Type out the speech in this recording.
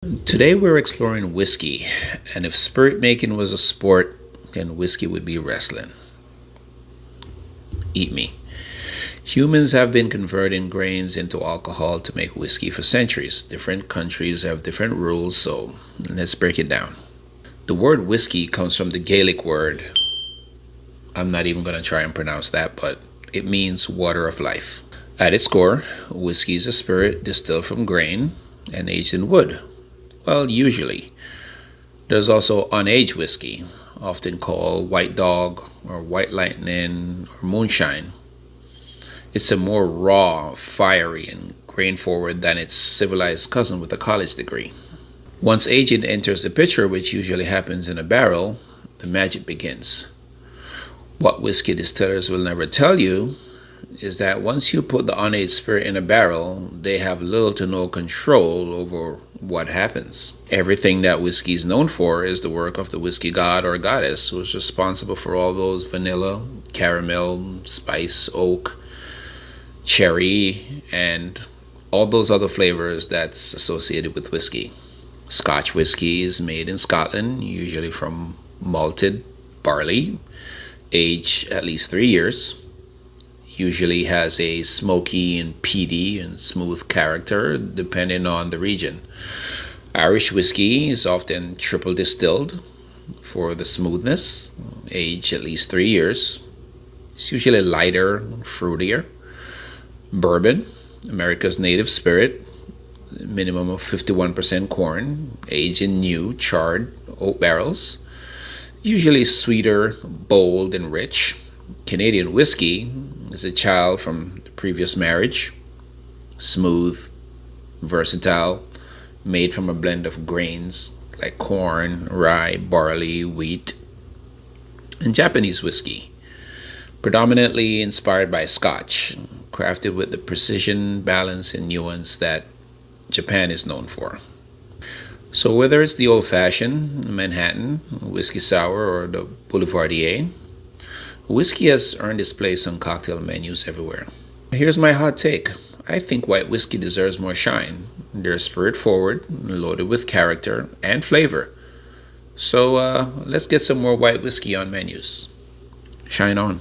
Today we're exploring whiskey, and if spirit making was a sport, then whiskey would be wrestling. Eat me. Humans have been converting grains into alcohol to make whiskey for centuries. Different countries have different rules, so let's break it down. The word whiskey comes from the Gaelic word. I'm not even going to try and pronounce that, but it means water of life. At its core, whiskey is a spirit distilled from grain and aged in wood. Well, usually. There's also unaged whiskey, often called white dog or white lightning or moonshine. It's a more raw, fiery, and grain forward than its civilized cousin with a college degree. Once aging enters the picture, which usually happens in a barrel, the magic begins. What whiskey distillers will never tell you is that once you put the unaged spirit in a barrel, they have little to no control over what happens. Everything that whiskey is known for is the work of the whiskey god or goddess who is responsible for all those vanilla, caramel, spice, oak, cherry, and all those other flavors that's associated with whiskey. Scotch whiskey is made in Scotland, usually from malted barley, aged at least 3 years. Usually has a smoky and peaty and smooth character depending on the region. Irish whiskey is often triple distilled for the smoothness, aged at least 3 years. It's usually lighter, fruitier. Bourbon, America's native spirit, minimum of 51% corn, aged in new charred oak barrels. Usually sweeter, bold, and rich. Canadian whiskey is a child from the previous marriage, smooth, versatile, made from a blend of grains like corn, rye, barley, wheat. And Japanese whiskey, predominantly inspired by Scotch, crafted with the precision, balance, and nuance that Japan is known for. So whether it's the old-fashioned Manhattan, whiskey sour, or the Boulevardier, whiskey has earned its place on cocktail menus everywhere. Here's my hot take. I think white whiskey deserves more shine. They're spirit forward, loaded with character and flavor. So let's get some more white whiskey on menus. Shine on.